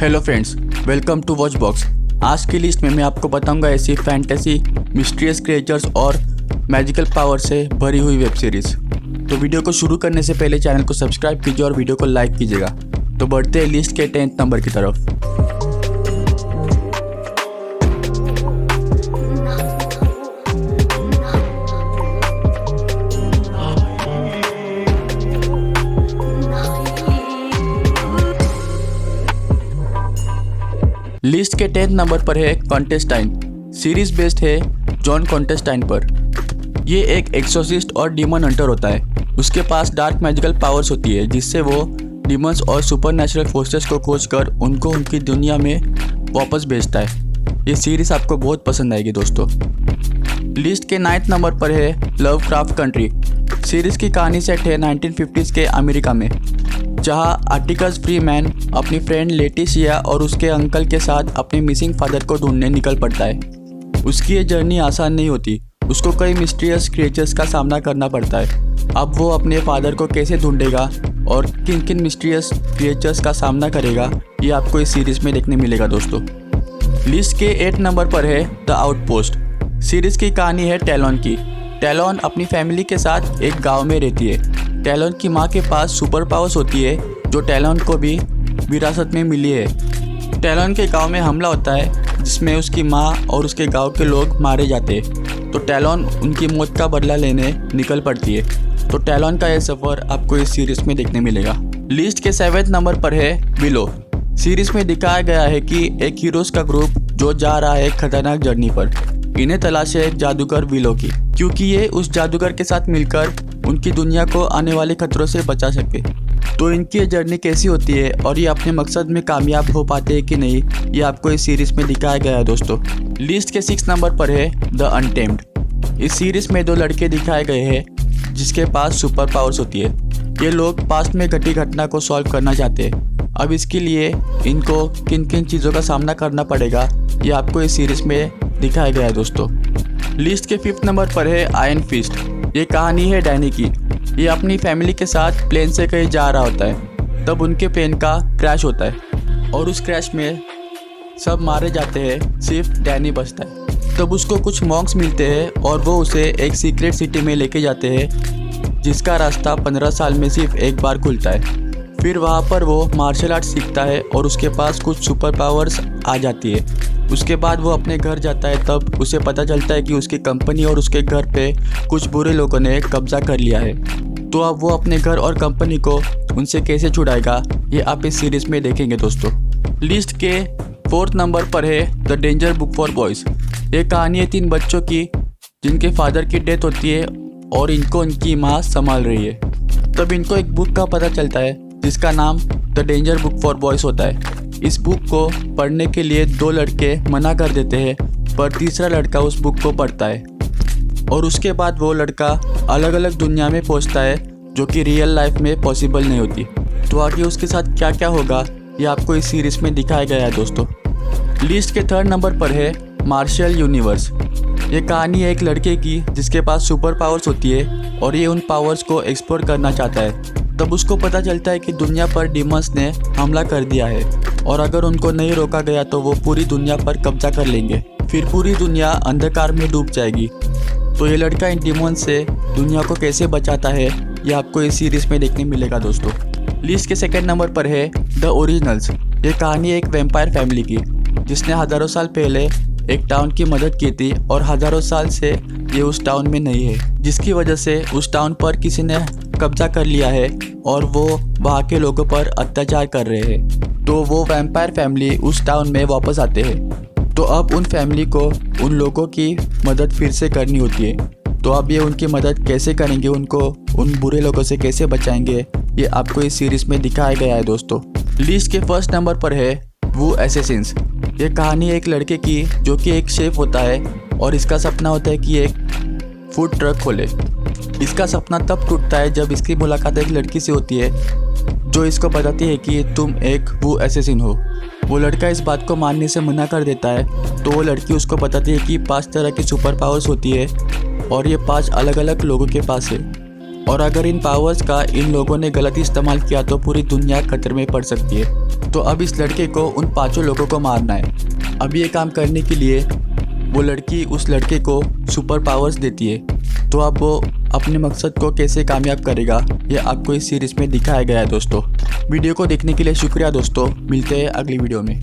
Hello friends, welcome to Watch Box. आज की list में मैं आपको बताऊंगा ऐसी फैंटेसी, मिस्टीरियस क्रिएचर्स और मैजिकल पावर से भरी हुई वेब सीरीज़। तो वीडियो को शुरू करने से पहले चैनल को सब्सक्राइब कीजिए और वीडियो को लाइक कीजिएगा। तो बढ़ते हैं लिस्ट के 10th नंबर की तरफ। लिस्ट के 10th नंबर पर है कॉन्टेस्टाइन। सीरीज बेस्ड है जॉन कॉन्टेस्टाइन पर। ये एक एक्सोसिस्ट और डीमन हंटर होता है। उसके पास डार्क मैजिकल पावर्स होती है जिससे वो डीमंस और सुपरनैचुरल फोर्सेस को खोजकर उनको उनकी दुनिया में वापस भेजता है। ये सीरीज आपको बहुत पसंद आएगी दोस्तों। लिस्ट के 9th नंबर पर है लवक्राफ्ट कंट्री। सीरीज की कहानी सेट है 1950s के अमेरिका में, जहां आर्टिकस फ्रीमैन अपनी फ्रेंड लेटिशिया और उसके अंकल के साथ अपने मिसिंग फादर को ढूंढने निकल पड़ता है। उसकी ये जर्नी आसान नहीं होती, उसको कई मिस्टीरियस क्रिएचर्स का सामना करना पड़ता है। अब वो अपने फादर को कैसे ढूंढेगा और किन किन मिस्टीरियस क्रिएचर्स का सामना करेगा, ये आपको इस सीरीज़ में देखने मिलेगा दोस्तों। लिस्ट के 8 नंबर पर है द आउटपोस्ट। सीरीज़ की कहानी है टैलोन की। टैलोन अपनी फैमिली के साथ एक गाँव में रहती है। टैलोन की माँ के पास सुपर पावर्स होती है जो टैलोन को भी विरासत में मिली है। टैलोन के गांव में हमला होता है जिसमें उसकी माँ और उसके गांव के लोग मारे जाते हैं, तो टैलोन उनकी मौत का बदला लेने निकल पड़ती है। तो टैलोन का यह सफ़र आपको इस सीरीज़ में देखने मिलेगा। लिस्ट के 7th नंबर पर है विलो। सीरीज़ में दिखाया गया है कि एक हीरोज़ का ग्रुप जो जा रहा है खतरनाक जर्नी पर। इन्हें तलाश है एक जादूगर विलो की, क्योंकि ये उस जादूगर के साथ मिलकर उनकी दुनिया को आने वाले खतरों से बचा सके। तो इनकी ये जर्नी कैसी होती है और ये अपने मकसद में कामयाब हो पाते हैं कि नहीं, ये आपको इस सीरीज़ में दिखाया गया है दोस्तों। लिस्ट के 6th नंबर पर है द अनटेम्ड। इस सीरीज़ में 2 लड़के दिखाए गए हैं जिसके पास सुपर पावर्स होती है। ये लोग पास्ट में घटी घटना को सॉल्व करना चाहते हैं। अब इसके लिए इनको किन किन चीज़ों का सामना करना पड़ेगा, ये आपको इस सीरीज़ में दिखाया गया है दोस्तों। लिस्ट के 5th नंबर पर है आयरन फिस्ट। ये कहानी है डैनी की। ये अपनी फैमिली के साथ प्लेन से कहीं जा रहा होता है, तब उनके प्लेन का क्रैश होता है और उस क्रैश में सब मारे जाते हैं, सिर्फ डैनी बचता है। तब उसको कुछ मॉन्क्स मिलते हैं और वो उसे एक सीक्रेट सिटी में लेके जाते हैं जिसका रास्ता 15 साल में सिर्फ एक बार खुलता है। फिर वहाँ पर वो मार्शल आर्ट सीखता है और उसके पास कुछ सुपर पावर्स आ जाती है। उसके बाद वो अपने घर जाता है, तब उसे पता चलता है कि उसकी कंपनी और उसके घर पे कुछ बुरे लोगों ने कब्जा कर लिया है। तो अब वो अपने घर और कंपनी को उनसे कैसे छुड़ाएगा, ये आप इस सीरीज़ में देखेंगे दोस्तों। लिस्ट के 4th नंबर पर है the danger book for boys. ये कहानी है 3 बच्चों की जिनके फादर की डेथ होती है और इनको उनकी माँ संभाल रही है। तब इनको एक बुक का पता चलता है जिसका नाम the danger book for boys होता है। इस बुक को पढ़ने के लिए 2 लड़के मना कर देते हैं, पर तीसरा लड़का उस बुक को पढ़ता है और उसके बाद वो लड़का अलग अलग दुनिया में पहुंचता है जो कि रियल लाइफ में पॉसिबल नहीं होती। तो आगे उसके साथ क्या क्या होगा, ये आपको इस सीरीज़ में दिखाया गया है दोस्तों। लिस्ट के 3rd नंबर पर है मार्शल यूनिवर्स। ये कहानी है एक लड़के की जिसके पास सुपर पावर्स होती है और ये उन पावर्स को एक्सप्लोर करना चाहता है। तब उसको पता चलता है कि दुनिया पर डीमंस ने हमला कर दिया है और अगर उनको नहीं रोका गया तो वो पूरी दुनिया पर कब्जा कर लेंगे, फिर पूरी दुनिया अंधकार में डूब जाएगी। तो ये लड़का इन डीमंस से दुनिया को कैसे बचाता है, ये आपको इस सीरीज़ में देखने मिलेगा दोस्तों। लिस्ट के 2nd नंबर पर है द ओरिजिनल्स। ये कहानी है एक वैम्पायर फैमिली की जिसने हज़ारों साल पहले एक टाउन की मदद की थी और हज़ारों साल से ये उस टाउन में नहीं है, जिसकी वजह से उस टाउन पर किसी ने कब्जा कर लिया है और वो वहाँ के लोगों पर अत्याचार कर रहे हैं। तो वो वैम्पायर फैमिली उस टाउन में वापस आते हैं। तो अब उन फैमिली को उन लोगों की मदद फिर से करनी होती है। तो अब ये उनकी मदद कैसे करेंगे, उनको उन बुरे लोगों से कैसे बचाएंगे, ये आपको इस सीरीज़ में दिखाया गया है दोस्तों। लिस्ट के 1st नंबर पर है वो एसेसिन्स। ये कहानी है एक लड़के की जो कि एक शेफ होता है और इसका सपना होता है कि एक फूड ट्रक खोले। इसका सपना तब टूटता है जब इसकी मुलाकात एक लड़की से होती है जो इसको बताती है कि तुम एक वो एसेसिन हो। वो लड़का इस बात को मानने से मना कर देता है, तो वो लड़की उसको बताती है कि 5 तरह की सुपर पावर्स होती है और ये 5 अलग अलग लोगों के पास है। और अगर इन पावर्स का इन लोगों ने गलत इस्तेमाल किया तो पूरी दुनिया खतरे में पड़ सकती है। तो अब इस लड़के को उन 5 लोगों को मारना है। अब ये काम करने के लिए वो लड़की उस लड़के को सुपर पावर्स देती है। तो अब वो अपने मकसद को कैसे कामयाब करेगा ये आपको इस सीरीज़ में दिखाया गया है दोस्तों। वीडियो को देखने के लिए शुक्रिया दोस्तों। मिलते हैं अगली वीडियो में।